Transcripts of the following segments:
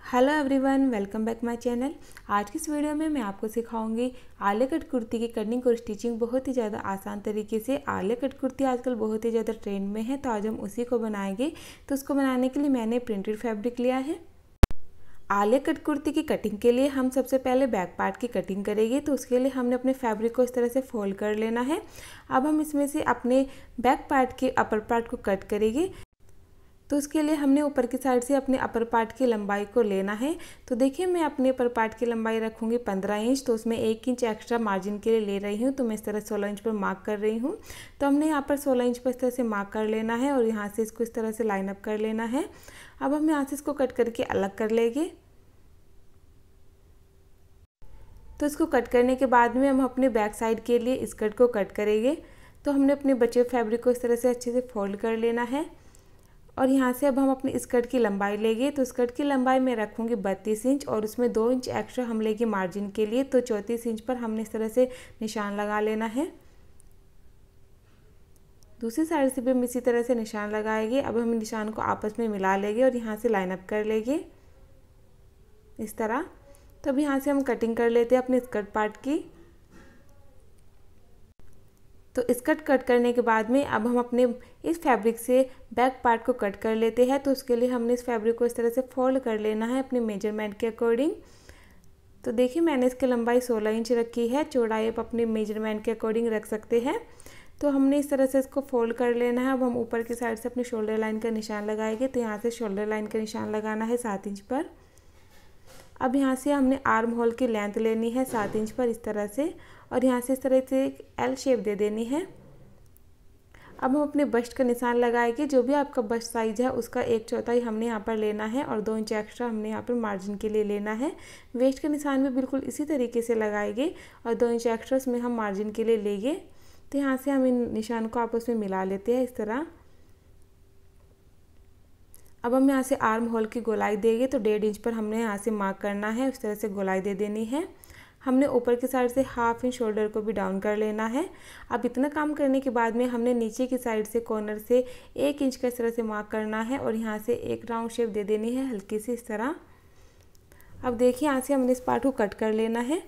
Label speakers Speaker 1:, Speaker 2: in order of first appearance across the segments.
Speaker 1: Hello everyone, welcome back my channel. आज की इस वीडियो में मैं आपको सिखाऊंगी आलिया कट कुर्ती की कटिंग और स्टिचिंग बहुत ही ज़्यादा आसान तरीके से। आलिया कट कुर्ती आजकल बहुत ही ज़्यादा ट्रेंड में है, तो आज हम उसी को बनाएंगे। तो उसको बनाने के लिए मैंने प्रिंटेड फैब्रिक लिया है। आलिया कट कुर्ती की कटिंग के लिए हम सबसे पहले बैक पार्ट की कटिंग करेंगे। तो उसके लिए हमने अपने फैब्रिक को इस तरह से फोल्ड कर लेना है। अब हम इसमें से अपने बैक पार्ट के अपर पार्ट को कट करेंगे। तो उसके लिए हमने ऊपर की साइड से अपने अपर पार्ट की लंबाई को लेना है। तो देखिए, मैं अपने अपर पार्ट की लंबाई रखूँगी 15 इंच, तो उसमें 1 इंच एक्स्ट्रा मार्जिन के लिए ले रही हूँ। तो मैं इस तरह 16 इंच पर मार्क कर रही हूँ। तो हमने यहाँ पर 16 इंच पर इस तरह से मार्क कर लेना है और यहाँ से इसको इस तरह से लाइन अप कर लेना है। अब हम यहाँ से इसको कट करके अलग कर लेंगे। तो इसको कट करने के बाद में हम अपने बैक साइड के लिए स्कर्ट को कट करेंगे। तो हमने अपने बचे फैब्रिक को इस तरह से अच्छे से फोल्ड कर लेना है और यहाँ से अब हम अपनी स्कर्ट की लंबाई लेंगे। तो स्कर्ट की लंबाई मैं रखूँगी 32 इंच और उसमें 2 इंच एक्स्ट्रा हम लेंगे मार्जिन के लिए। तो 34 इंच पर हमने इस तरह से निशान लगा लेना है। दूसरी साइड से भी हम इसी तरह से निशान लगाएंगे। अब हम निशान को आपस में मिला लेंगे और यहाँ से लाइन अप कर लेंगे इस तरह। तो अब यहाँ से हम कटिंग कर लेते हैं अपने स्कर्ट पार्ट की। तो स्कर्ट कट करने के बाद में अब हम अपने इस फैब्रिक से बैक पार्ट को कट कर लेते हैं। तो उसके लिए हमने इस फैब्रिक को इस तरह से फोल्ड कर लेना है अपने मेजरमेंट के अकॉर्डिंग। तो देखिए, मैंने इसकी लंबाई 16 इंच रखी है। चौड़ाई आप अपने मेजरमेंट के अकॉर्डिंग रख सकते हैं। तो हमने इस तरह से इसको फोल्ड कर लेना है। अब हम ऊपर की साइड से अपने शोल्डर लाइन का निशान लगाएंगे। तो यहाँ से शोल्डर लाइन का निशान लगाना है 7 इंच पर। अब यहाँ से हमने आर्म होल की लेंथ लेनी है 7 इंच पर इस तरह से, और यहाँ से इस तरह से एक एल शेप दे देनी है। अब हम अपने बस्ट का निशान लगाएंगे। जो भी आपका बस्ट साइज है उसका 1/4 हमने यहाँ पर लेना है और 2 इंच एक्स्ट्रा हमने यहाँ पर मार्जिन के लिए लेना है। वेस्ट का निशान भी बिल्कुल इसी तरीके से लगाएंगे और 2 इंच एक्स्ट्रा उसमें हम मार्जिन के लिए लेंगे। तो यहाँ से हम इन निशान को आपस में मिला लेते हैं इस तरह। अब हम यहाँ से आर्म होल की गोलाई देंगे। तो 1.5 इंच पर हमने यहाँ से मार्क करना है, उस तरह से गोलाई दे देनी है। हमने ऊपर की साइड से 1/2 इंच शोल्डर को भी डाउन कर लेना है। अब इतना काम करने के बाद में हमने नीचे की साइड से कॉर्नर से 1 इंच का इस तरह से मार्क करना है और यहाँ से एक राउंड शेप दे देनी है हल्की सी इस तरह। अब देखिए, यहाँ से हमने इस पार्ट को कट कर लेना है।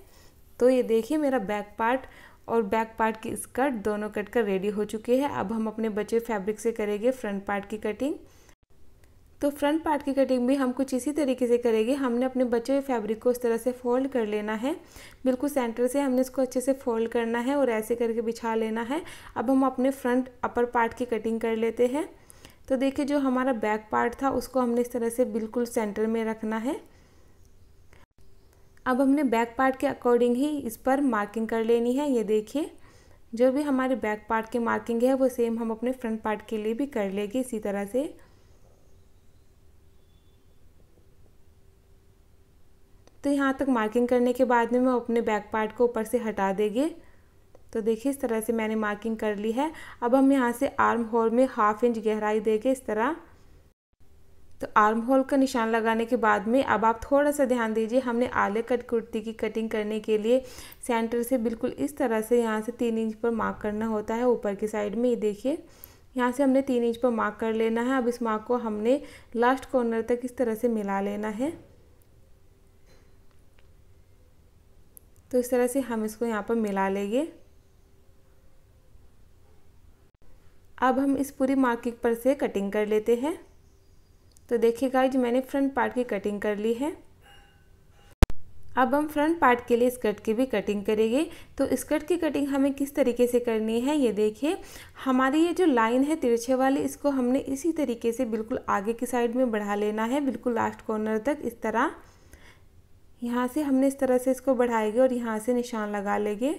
Speaker 1: तो ये देखिए, मेरा बैक पार्ट और बैक पार्ट की स्कर्ट दोनों कट कर रेडी हो चुके हैं। अब हम अपने बचे फैब्रिक से करेंगे फ्रंट पार्ट की कटिंग। तो फ्रंट पार्ट की कटिंग भी हम कुछ इसी तरीके से करेंगे। हमने अपने बचे हुए फैब्रिक को इस तरह से फोल्ड कर लेना है। बिल्कुल सेंटर से हमने इसको अच्छे से फोल्ड करना है और ऐसे करके बिछा लेना है। अब हम अपने फ्रंट अपर पार्ट की कटिंग कर लेते हैं। तो देखिए, जो हमारा बैक पार्ट था उसको हमने इस तरह से बिल्कुल सेंटर में रखना है। अब हमने बैक पार्ट के अकॉर्डिंग ही इस पर मार्किंग कर लेनी है। ये देखिए, जो भी हमारे बैक पार्ट की मार्किंग है वो सेम हम अपने फ्रंट पार्ट के लिए भी कर लेंगे इसी तरह से। तो यहाँ तक मार्किंग करने के बाद में मैं अपने बैक पार्ट को ऊपर से हटा देंगे। तो देखिए, इस तरह से मैंने मार्किंग कर ली है। अब हम यहाँ से आर्म होल में 1/2 इंच गहराई देंगे इस तरह। तो आर्म होल का निशान लगाने के बाद में अब आप थोड़ा सा ध्यान दीजिए, हमने आलिया कट कुर्ती की कटिंग करने के लिए सेंटर से बिल्कुल इस तरह से यहाँ से 3 इंच पर मार्क करना होता है ऊपर की साइड में। ये देखिए, यहाँ से हमने 3 इंच पर मार्क कर लेना है। अब इस मार्क को हमने लास्ट कॉर्नर तक इस तरह से मिला लेना है। तो इस तरह से हम इसको यहाँ पर मिला लेंगे। अब हम इस पूरी मार्किंग पर से कटिंग कर लेते हैं। तो देखिए गाइस, मैंने फ्रंट पार्ट की कटिंग कर ली है। अब हम फ्रंट पार्ट के लिए स्कर्ट की भी कटिंग करेंगे। तो स्कर्ट की कटिंग हमें किस तरीके से करनी है, ये देखिए, हमारी ये जो लाइन है तिरछे वाली, इसको हमने इसी तरीके से बिल्कुल आगे की साइड में बढ़ा लेना है, बिल्कुल लास्ट कॉर्नर तक इस तरह। यहाँ से हमने इस तरह से इसको बढ़ाएंगे और यहाँ से निशान लगा लेंगे।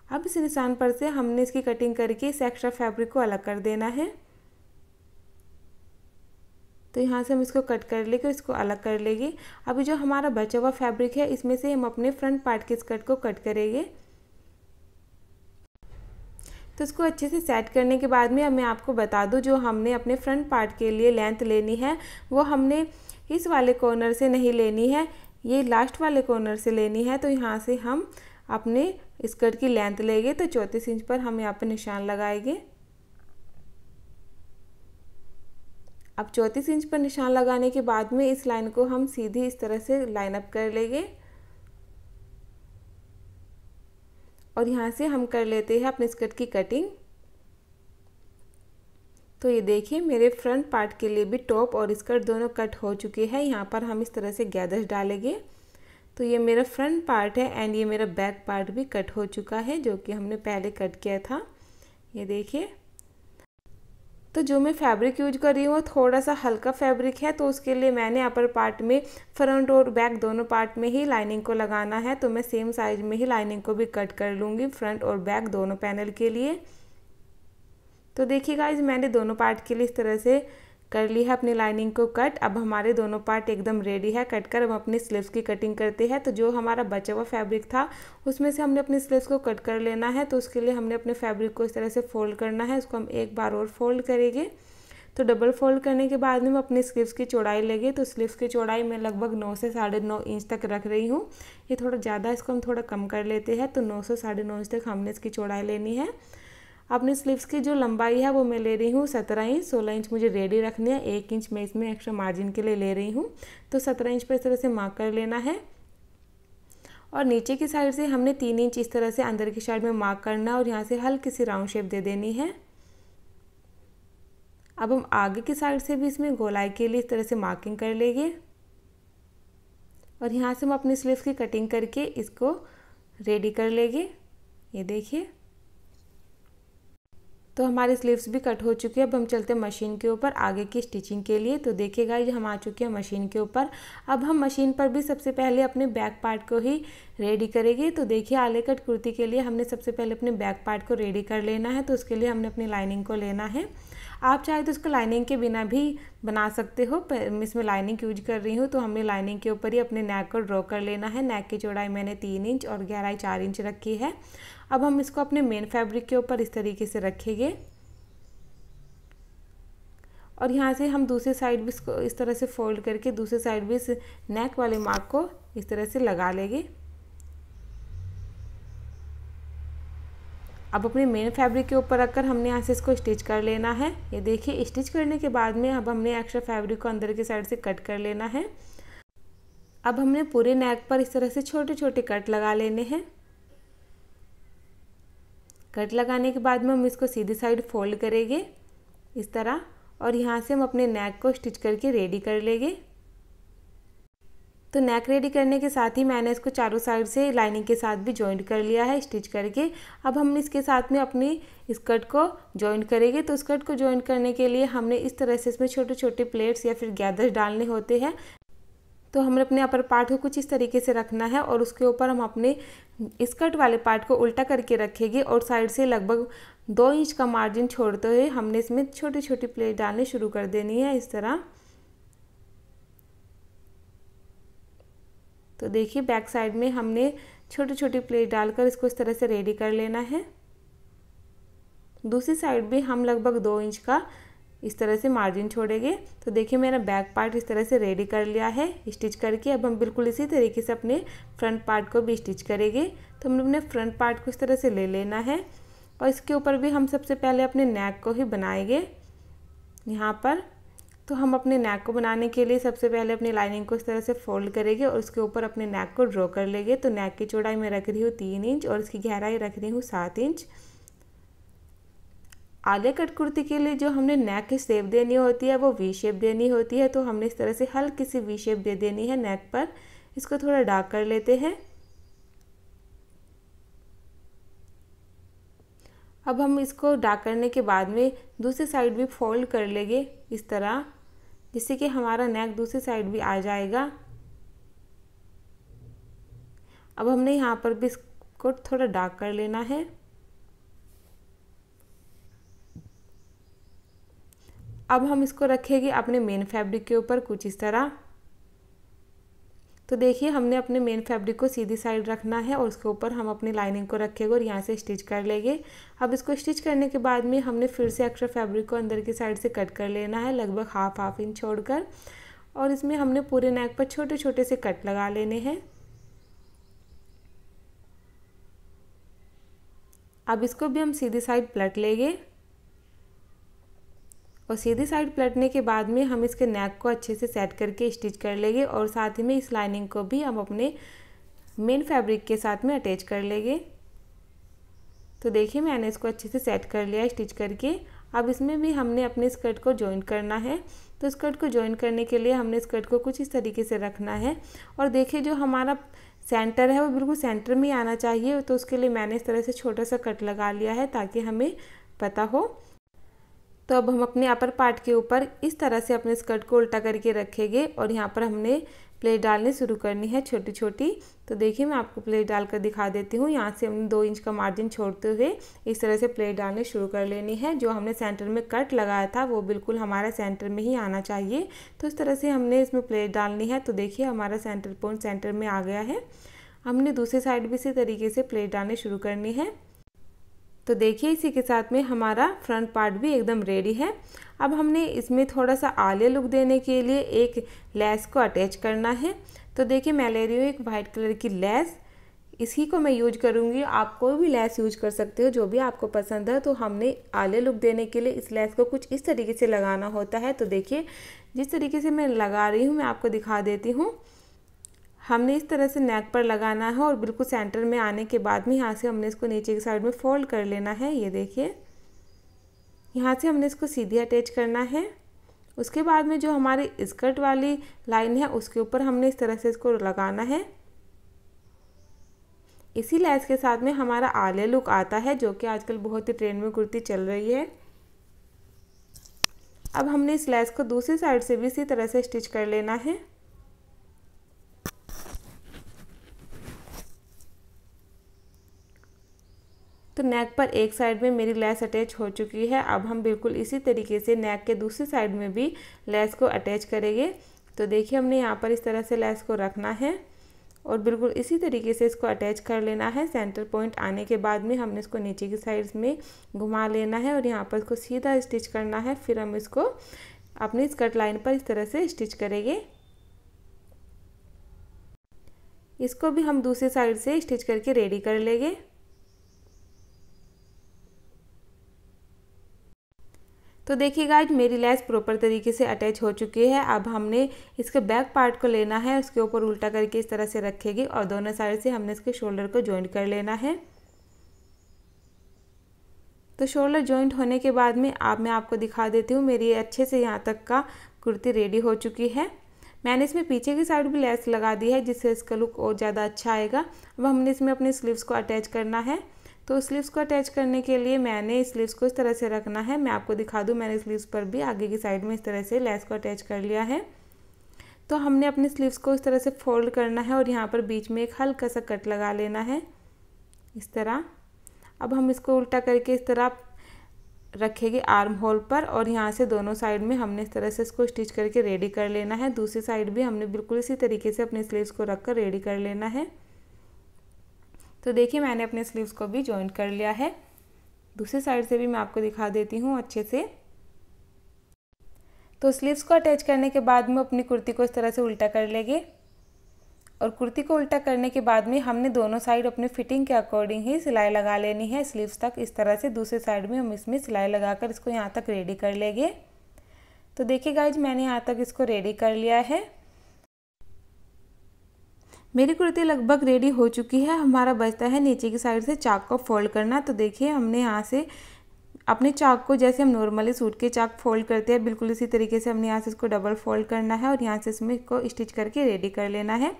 Speaker 1: अब इस निशान पर से हमने इसकी कटिंग करके इस एक्स्ट्रा फैब्रिक को अलग कर देना है। तो यहाँ से हम इसको कट कर लेंगे, इसको अलग कर लेंगे। अभी जो हमारा बचा हुआ फैब्रिक है इसमें से हम अपने फ्रंट पार्ट की स्कर्ट को कट करेंगे। तो इसको अच्छे से सेट करने के बाद में अब मैं आपको बता दूं, जो हमने अपने फ्रंट पार्ट के लिए लेंथ लेनी है वो हमने इस वाले कॉर्नर से नहीं लेनी है, ये लास्ट वाले कॉर्नर से लेनी है। तो यहाँ से हम अपने स्कर्ट की लेंथ लेंगे। तो 34 इंच पर हम यहाँ पर निशान लगाएंगे। अब 34 इंच पर निशान लगाने के बाद में इस लाइन को हम सीधी इस तरह से लाइन अप कर लेंगे और यहाँ से हम कर लेते हैं अपने स्कर्ट की कटिंग। तो ये देखिए मेरे फ्रंट पार्ट के लिए भी टॉप और स्कर्ट दोनों कट हो चुके हैं। यहाँ पर हम इस तरह से गैदर्स डालेंगे। तो ये मेरा फ्रंट पार्ट है एंड ये मेरा बैक पार्ट भी कट हो चुका है, जो कि हमने पहले कट किया था। ये देखिए, तो जो मैं फैब्रिक यूज कर रही हूँ वो थोड़ा सा हल्का फैब्रिक है, तो उसके लिए मैंने अपर पार्ट में फ्रंट और बैक दोनों पार्ट में ही लाइनिंग को लगाना है। तो मैं सेम साइज में ही लाइनिंग को भी कट कर लूँगी फ्रंट और बैक दोनों पैनल के लिए। तो देखिए गाइस, मैंने दोनों पार्ट के लिए इस तरह से कर ली है अपनी लाइनिंग को कट। अब हमारे दोनों पार्ट एकदम रेडी है कट कर। अब अपनी स्लीव्स की कटिंग करते हैं। तो जो हमारा बचा हुआ फैब्रिक था उसमें से हमने अपनी स्लीव्स को कट कर लेना है। तो उसके लिए हमने अपने फैब्रिक को इस तरह से फोल्ड करना है। इसको हम एक बार और फोल्ड करेंगे। तो डबल फोल्ड करने के बाद में हम अपनी स्लीव्स की चौड़ाई लेंगे। तो स्लीव्स की चौड़ाई मैं लगभग 9 से 9.5 इंच तक रख रही हूँ। ये थोड़ा ज़्यादा, इसको हम थोड़ा कम कर लेते हैं। तो 9 से 9.5 इंच तक हमने इसकी चौड़ाई लेनी है। अपनी स्लीव्स की जो लंबाई है वो मैं ले रही हूँ 17 इंच। 16 इंच मुझे रेडी रखनी है, 1 इंच मैं इसमें एक्स्ट्रा मार्जिन के लिए ले रही हूँ। तो 17 इंच पर इस तरह से मार्क कर लेना है और नीचे की साइड से हमने 3 इंच इस तरह से अंदर की साइड में मार्क करना है और यहाँ से हल्की सी राउंड शेप दे देनी है। अब हम आगे की साइड से भी इसमें गोलाई के लिए इस तरह से मार्किंग कर लेंगे और यहाँ से हम अपनी स्लीव्स की कटिंग करके इसको रेडी कर लेंगे। ये देखिए, तो हमारी स्लीव्स भी कट हो चुकी है। अब हम चलते हैं मशीन के ऊपर आगे की स्टिचिंग के लिए। तो देखिए गाइस, हम आ चुके हैं मशीन के ऊपर। अब हम मशीन पर भी सबसे पहले अपने बैक पार्ट को ही रेडी करेंगे। तो देखिए, आले कट कुर्ती के लिए हमने सबसे पहले अपने बैक पार्ट को रेडी कर लेना है। तो उसके लिए हमने अपनी लाइनिंग को लेना है। आप चाहे तो इसको लाइनिंग के बिना भी बना सकते हो, मैं इसमें लाइनिंग यूज कर रही हूँ। तो हमने लाइनिंग के ऊपर ही अपने नेक को ड्रॉ कर लेना है। नेक की चौड़ाई मैंने 3 इंच और गहराई 4 इंच रखी है। अब हम इसको अपने मेन फैब्रिक के ऊपर इस तरीके से रखेंगे और यहाँ से हम दूसरी साइड भी इसको इस तरह से फोल्ड करके दूसरी साइड भी इस नेक वाले मार्क को इस तरह से लगा लेंगे। अब अपने मेन फैब्रिक के ऊपर रखकर हमने यहाँ से इसको स्टिच कर लेना है। ये देखिए, स्टिच करने के बाद में अब हमने एक्स्ट्रा फैब्रिक को अंदर की साइड से कट कर लेना है। अब हमने पूरे नेक पर इस तरह से छोटे छोटे कट लगा लेने हैं। कट लगाने के बाद में हम इसको सीधी साइड फोल्ड करेंगे इस तरह और यहाँ से हम अपने नेक को स्टिच करके रेडी कर लेंगे। तो नेक रेडी करने के साथ ही मैंने इसको चारों साइड से लाइनिंग के साथ भी जॉइंट कर लिया है स्टिच करके। अब हम इसके साथ में अपनी स्कर्ट को जॉइंट करेंगे। तो स्कर्ट को जॉइंट करने के लिए हमने इस तरह से इसमें छोटे छोटे प्लेट्स या फिर गैदर्स डालने होते हैं। तो हमने अपने अपर पार्ट को कुछ इस तरीके से रखना है और उसके ऊपर हम अपने स्कर्ट वाले पार्ट को उल्टा करके रखेंगे और साइड से लगभग 2 इंच का मार्जिन छोड़ते हुए हमने इसमें छोटी छोटी प्लेट डालनी शुरू कर देनी है इस तरह। तो देखिए, बैक साइड में हमने छोटी छोटी प्लेट डालकर इसको इस तरह से रेडी कर लेना है। दूसरी साइड भी हम लगभग 2 इंच का इस तरह से मार्जिन छोड़ेंगे। तो देखिए, मेरा बैक पार्ट इस तरह से रेडी कर लिया है स्टिच करके। अब हम बिल्कुल इसी तरीके से अपने फ्रंट पार्ट को भी स्टिच करेंगे। तो हमने अपने फ्रंट पार्ट को इस तरह से ले लेना है और इसके ऊपर भी हम सबसे पहले अपने नेक को ही बनाएंगे यहाँ पर। तो हम अपने नेक को बनाने के लिए सबसे पहले अपनी लाइनिंग को इस तरह से फोल्ड करेंगे और उसके ऊपर अपने नेक को ड्रॉ कर लेंगे। तो नेक की चौड़ाई मैं रख रही हूँ 3 इंच और इसकी गहराई रख रही हूँ 7 इंच। आलिया कट कुर्ती के लिए जो हमने नेक की शेप देनी होती है वो वी शेप देनी होती है। तो हमने इस तरह से हल्की सी वी शेप दे देनी है नेक पर। इसको थोड़ा डार्क कर लेते हैं। अब हम इसको डार्क करने के बाद में दूसरी साइड भी फोल्ड कर लेंगे इस तरह, जिससे कि हमारा नेक दूसरी साइड भी आ जाएगा। अब हमने यहाँ पर भी इसको थोड़ा डार्क कर लेना है। अब हम इसको रखेंगे अपने मेन फैब्रिक के ऊपर कुछ इस तरह। तो देखिए, हमने अपने मेन फैब्रिक को सीधी साइड रखना है और उसके ऊपर हम अपनी लाइनिंग को रखेंगे और यहाँ से स्टिच कर लेंगे। अब इसको स्टिच करने के बाद में हमने फिर से एक्स्ट्रा फैब्रिक को अंदर की साइड से कट कर लेना है लगभग हाफ इंच छोड़कर और इसमें हमने पूरे नेक पर छोटे छोटे से कट लगा लेने हैं। अब इसको भी हम सीधी साइड पलट लेंगे और सीधी साइड पलटने के बाद में हम इसके नेक को अच्छे से सेट करके स्टिच कर लेंगे और साथ ही में इस लाइनिंग को भी हम अपने मेन फैब्रिक के साथ में अटैच कर लेंगे। तो देखिए मैंने इसको अच्छे से सेट कर लिया है स्टिच करके। अब इसमें भी हमने अपने स्कर्ट को जॉइन करना है। तो स्कर्ट को जॉइन करने के लिए हमने स्कर्ट को कुछ इस तरीके से रखना है और देखिए जो हमारा सेंटर है वो बिल्कुल सेंटर में आना चाहिए। तो उसके लिए मैंने इस तरह से छोटा सा कट लगा लिया है ताकि हमें पता हो। तो अब हम अपने अपर पार्ट के ऊपर इस तरह से अपने स्कर्ट को उल्टा करके रखेंगे और यहाँ पर हमने प्लेट डालनी शुरू करनी है छोटी छोटी। तो देखिए मैं आपको प्लेट डालकर दिखा देती हूँ। यहाँ से हमने 2 इंच का मार्जिन छोड़ते हुए इस तरह से प्लेट डालनी शुरू कर लेनी है। जो हमने सेंटर में कट लगाया था वो बिल्कुल हमारा सेंटर में ही आना चाहिए। तो इस तरह से हमने इसमें प्लेट डालनी है। तो देखिए हमारा सेंटर पॉइंट सेंटर में आ गया है। हमने दूसरी साइड भी इसी तरीके से प्लेट डालनी शुरू करनी है। तो देखिए इसी के साथ में हमारा फ्रंट पार्ट भी एकदम रेडी है। अब हमने इसमें थोड़ा सा आलिया लुक देने के लिए एक लेस को अटैच करना है। तो देखिए मैं ले रही हूँ एक वाइट कलर की लेस, इसी को मैं यूज करूँगी। आप कोई भी लेस यूज कर सकते हो जो भी आपको पसंद है। तो हमने आलिया लुक देने के लिए इस लेस को कुछ इस तरीके से लगाना होता है। तो देखिए जिस तरीके से मैं लगा रही हूँ मैं आपको दिखा देती हूँ। हमने इस तरह से नेक पर लगाना है और बिल्कुल सेंटर में आने के बाद में यहाँ से हमने इसको नीचे की साइड में फोल्ड कर लेना है। ये देखिए यहाँ से हमने इसको सीधी अटैच करना है। उसके बाद में जो हमारी स्कर्ट वाली लाइन है उसके ऊपर हमने इस तरह से इसको लगाना है। इसी लेस के साथ में हमारा आलिया लुक आता है जो कि आजकल बहुत ही ट्रेंड में कुर्ती चल रही है। अब हमने इस लेस को दूसरी साइड से भी इसी तरह से स्टिच कर लेना है। तो नेक पर एक साइड में मेरी लेस अटैच हो चुकी है। अब हम बिल्कुल इसी तरीके से नेक के दूसरी साइड में भी लेस को अटैच करेंगे। तो देखिए हमने यहाँ पर इस तरह से लेस को रखना है और बिल्कुल इसी तरीके से इसको अटैच कर लेना है। सेंटर पॉइंट आने के बाद में हमने इसको नीचे की साइड में घुमा लेना है और यहाँ पर इसको सीधा स्टिच करना है। फिर हम इसको अपनी स्कर्ट लाइन पर इस तरह से स्टिच करेंगे। इसको भी हम दूसरी साइड से स्टिच करके रेडी कर लेंगे। तो देखिए गाइज मेरी लेस प्रॉपर तरीके से अटैच हो चुकी है। अब हमने इसके बैक पार्ट को लेना है, उसके ऊपर उल्टा करके इस तरह से रखेगी और दोनों साइड से हमने इसके शोल्डर को जॉइंट कर लेना है। तो शोल्डर जॉइंट होने के बाद में मैं आपको दिखा देती हूँ मेरी अच्छे से यहाँ तक का कुर्ती रेडी हो चुकी है। मैंने इसमें पीछे की साइड भी लेस लगा दी है जिससे इसका लुक और ज़्यादा अच्छा आएगा। अब हमने इसमें अपने स्लीव्स को अटैच करना है। तो स्लीव्स को अटैच करने के लिए मैंने स्लीव्स को इस तरह से रखना है। मैं आपको दिखा दूं मैंने स्लीव्स पर भी आगे की साइड में इस तरह से लेस को अटैच कर लिया है। तो हमने अपने स्लीव्स को इस तरह से फोल्ड करना है और यहाँ पर बीच में एक हल्का सा कट लगा लेना है इस तरह। अब हम इसको उल्टा करके इस तरह रखेंगे आर्म होल पर और यहाँ से दोनों साइड में हमने इस तरह से इसको स्टिच करके रेडी कर लेना है। दूसरी साइड भी हमने बिल्कुल इसी तरीके से अपने स्लीव्स को रख कर रेडी कर लेना है। तो देखिए मैंने अपने स्लीव्स को भी जॉइंट कर लिया है। दूसरी साइड से भी मैं आपको दिखा देती हूँ अच्छे से। तो स्लीव्स को अटैच करने के बाद में अपनी कुर्ती को इस तरह से उल्टा कर लेंगे और कुर्ती को उल्टा करने के बाद में हमने दोनों साइड अपने फिटिंग के अकॉर्डिंग ही सिलाई लगा लेनी है स्लीव्स तक। इस तरह से दूसरी साइड में हम इसमें सिलाई लगाकर इसको यहाँ तक रेडी कर लेंगे। तो देखिए गाइज मैंने यहाँ तक इसको रेडी कर लिया है। मेरी कुर्ती लगभग रेडी हो चुकी है। हमारा बचता है नीचे की साइड से चाक को फोल्ड करना। तो देखिए हमने यहाँ से अपने चाक को जैसे हम नॉर्मली सूट के चाक फोल्ड करते हैं बिल्कुल इसी तरीके से हमने यहाँ से इसको डबल फोल्ड करना है और यहाँ से इसमें को स्टिच करके रेडी कर लेना है।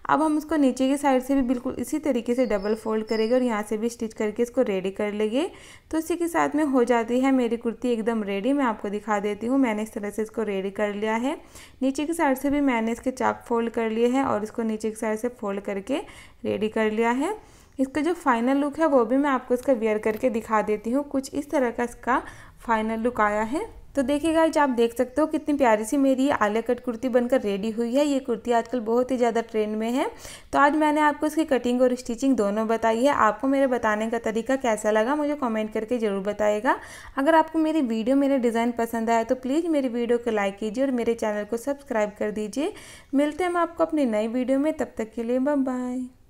Speaker 1: अब हम इसको नीचे की साइड से भी बिल्कुल इसी तरीके से डबल फोल्ड करेंगे और यहाँ से भी स्टिच करके इसको रेडी कर लेंगे। तो इसी के साथ में हो जाती है मेरी कुर्ती एकदम रेडी। मैं आपको दिखा देती हूँ मैंने इस तरह से इसको रेडी कर लिया है। नीचे की साइड से भी मैंने इसके चाक फोल्ड कर लिए हैं और इसको नीचे की साइड से फोल्ड करके रेडी कर लिया है। इसका जो फाइनल लुक है वो भी मैं आपको इसका वेयर करके दिखा देती हूँ। कुछ इस तरह का इसका फाइनल लुक आया है। तो देखिए गाइस आप देख सकते हो कितनी प्यारी सी मेरी आलिया कट कुर्ती बनकर रेडी हुई है। ये कुर्ती आजकल बहुत ही ज़्यादा ट्रेंड में है। तो आज मैंने आपको इसकी कटिंग और स्टिचिंग दोनों बताई है। आपको मेरे बताने का तरीका कैसा लगा मुझे कमेंट करके ज़रूर बताइएगा। अगर आपको मेरी वीडियो मेरे डिज़ाइन पसंद आया तो प्लीज़ मेरी वीडियो को लाइक कीजिए और मेरे चैनल को सब्सक्राइब कर दीजिए। मिलते हैं हम आपको अपनी नई वीडियो में, तब तक के लिए बाय बाय।